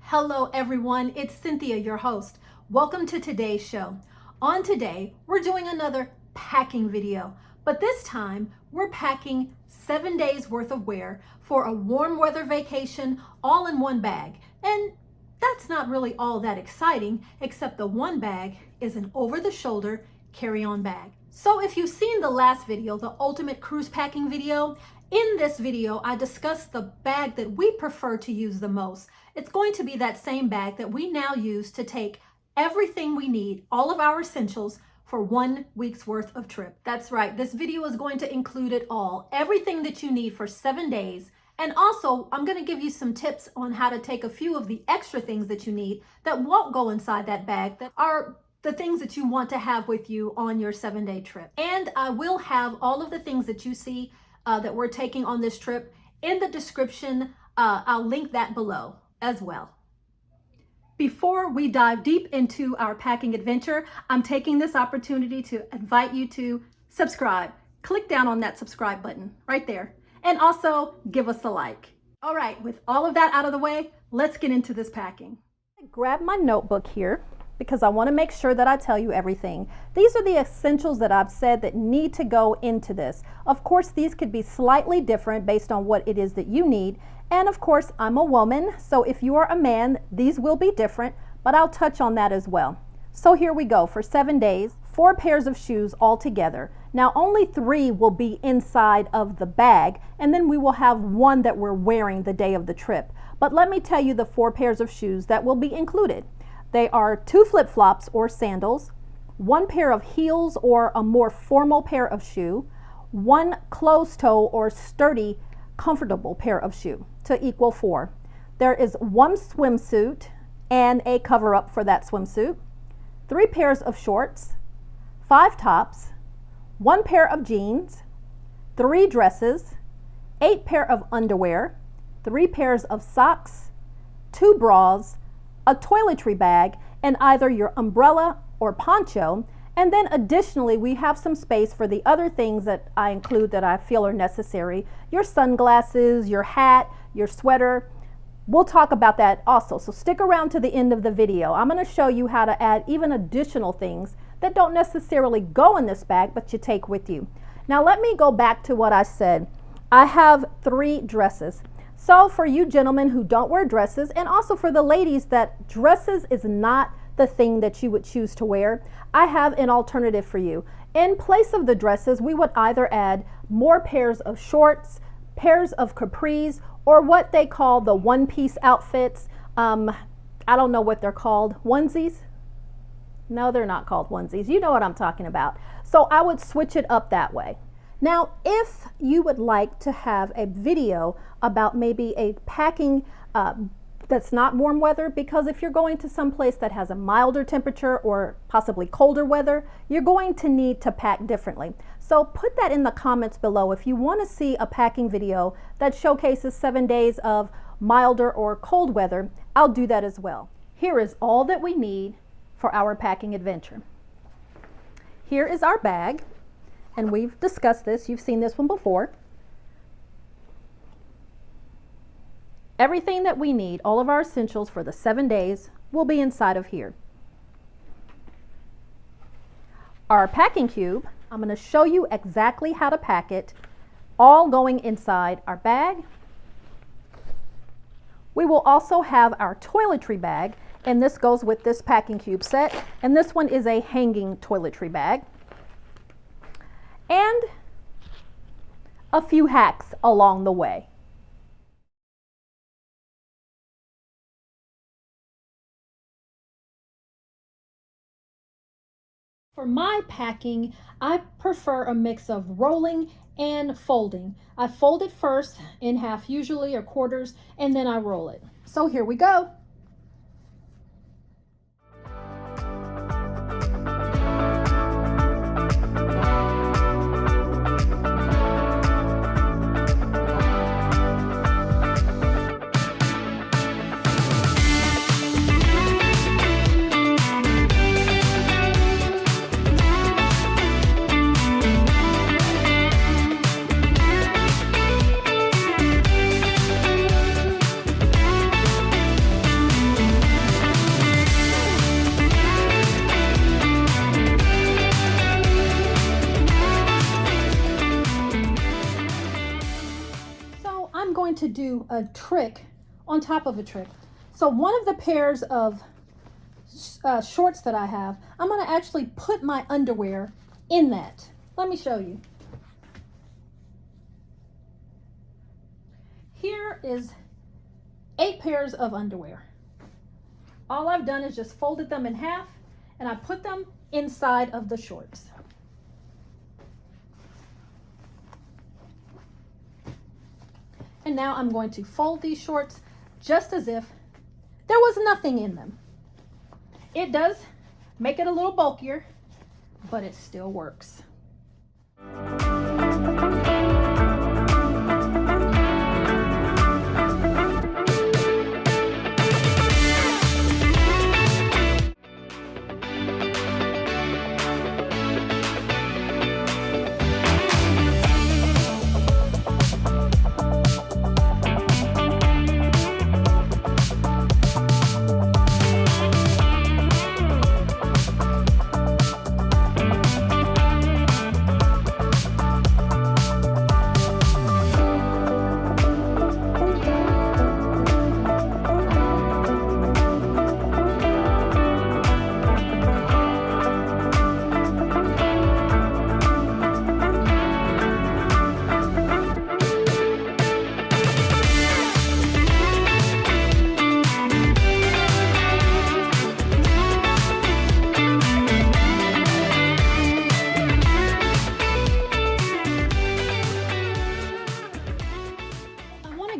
Hello everyone, it's Cynthia, your host. Welcome to today's show. On today, we're doing another packing video, but this time we're packing 7 days worth of wear for a warm weather vacation all in one bag. And that's not really all that exciting, except the one bag is an over-the-shoulder carry-on bag. So if you've seen the last video, the ultimate cruise packing video, in this video, I discussed the bag that we prefer to use the most. It's going to be that same bag that we now use to take everything we need, all of our essentials, for 1 week's worth of trip. That's right, this video is going to include it all, everything that you need for 7 days. And also, I'm going to give you some tips on how to take a few of the extra things that you need that won't go inside that bag, that are the things that you want to have with you on your 7-day trip. And I will have all of the things that you see that we're taking on this trip in the description. I'll link that below as well. Before we dive deep into our packing adventure, I'm taking this opportunity to invite you to subscribe. Click down on that subscribe button right there, and also give us a like. All right, with all of that out of the way, let's get into this packing. Grab my notebook here, because I want to make sure that I tell you everything. These are the essentials that I've said that need to go into this. Of course, these could be slightly different based on what it is that you need. And of course, I'm a woman, so if you are a man, these will be different, but I'll touch on that as well. So here we go. For 7 days, 4 pairs of shoes altogether. Now, only 3 will be inside of the bag, and then we will have 1 that we're wearing the day of the trip. But let me tell you the 4 pairs of shoes that will be included. They are 2 flip-flops or sandals, 1 pair of heels or a more formal pair of shoe, 1 closed-toe or sturdy, comfortable pair of shoe to equal 4. There is 1 swimsuit and a cover-up for that swimsuit, 3 pairs of shorts, 5 tops, 1 pair of jeans, 3 dresses, 8 pair of underwear, 3 pairs of socks, 2 bras, a toiletry bag, and either your umbrella or poncho. And then additionally, we have some space for the other things that I include that I feel are necessary. Your sunglasses, your hat, your sweater. We'll talk about that also. So stick around to the end of the video. I'm going to show you how to add even additional things that don't necessarily go in this bag, but you take with you. Now let me go back to what I said. I have 3 dresses. So for you gentlemen who don't wear dresses, and also for the ladies that dresses is not the thing that you would choose to wear, I have an alternative for you. In place of the dresses, we would either add more pairs of shorts, pairs of capris, or what they call the one-piece outfits. I don't know what they're called. Onesies? No, they're not called onesies. You know what I'm talking about. So I would switch it up that way. Now, if you would like to have a video about maybe a packing that's not warm weather, because if you're going to some place that has a milder temperature or possibly colder weather, you're going to need to pack differently. So put that in the comments below if you want to see a packing video that showcases 7 days of milder or cold weather. I'll do that as well. Here is all that we need for our packing adventure. Here is our bag. And we've discussed this, you've seen this one before. Everything that we need, all of our essentials for the 7 days, will be inside of here. Our packing cube, I'm going to show you exactly how to pack it, all going inside our bag. We will also have our toiletry bag, and this goes with this packing cube set, and this one is a hanging toiletry bag. And a few hacks along the way. For my packing, I prefer a mix of rolling and folding. I fold it first in half usually, or quarters, and then I roll it. So here we go. going to do a trick on top of a trick. So one of the pairs of shorts that I have, I'm going to actually put my underwear in that. Let me show you. Here is 8 pairs of underwear. All I've done is just folded them in half and I put them inside of the shorts. And now I'm going to fold these shorts just as if there was nothing in them. It does make it a little bulkier, but it still works.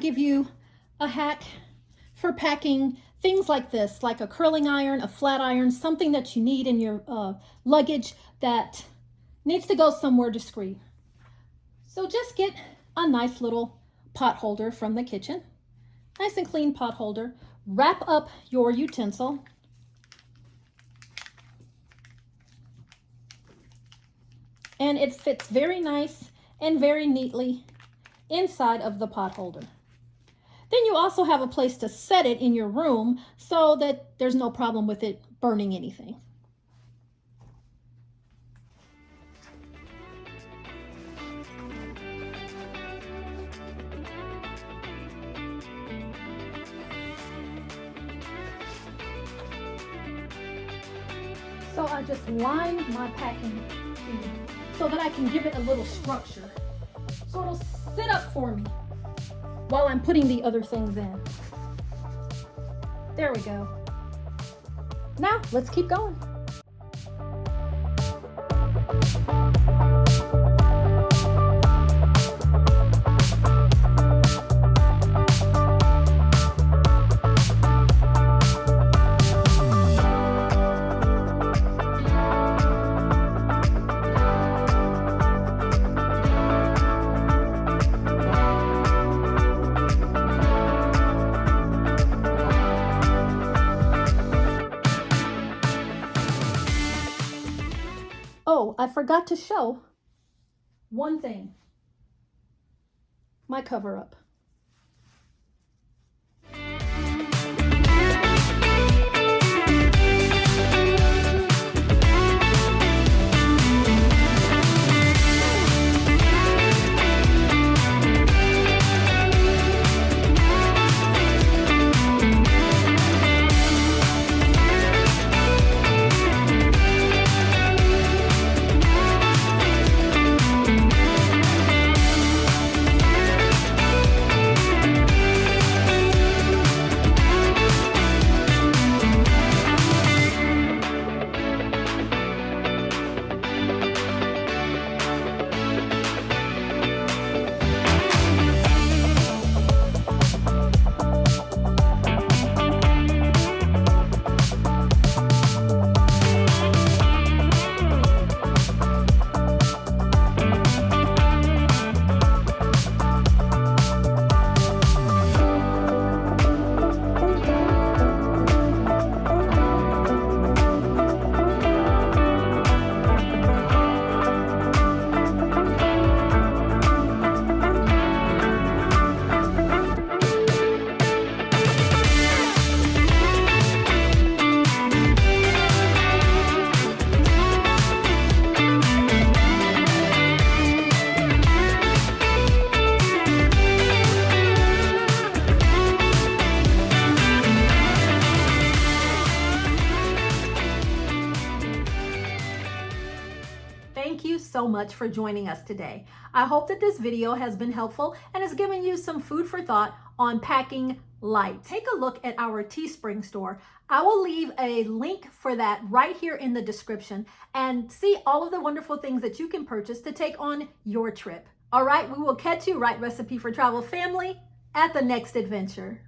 Give you a hack for packing things like this, like a curling iron, a flat iron, something that you need in your luggage that needs to go somewhere discreet. So just get a nice little pot holder from the kitchen, nice and clean pot holder, wrap up your utensil, and it fits very nice and very neatly inside of the pot holder. Then you also have a place to set it in your room so that there's no problem with it burning anything. So I just line my packing so that I can give it a little structure. So it'll sit up for me while I'm putting the other things in. There we go. Now let's keep going. Oh, I forgot to show one thing. My cover up. thank you so much for joining us today. I hope that this video has been helpful and has given you some food for thought on packing light. Take a look at our Teespring store. I will leave a link for that right here in the description and see all of the wonderful things that you can purchase to take on your trip. All right, we will catch you, Right Recipe for Travel family, at the next adventure.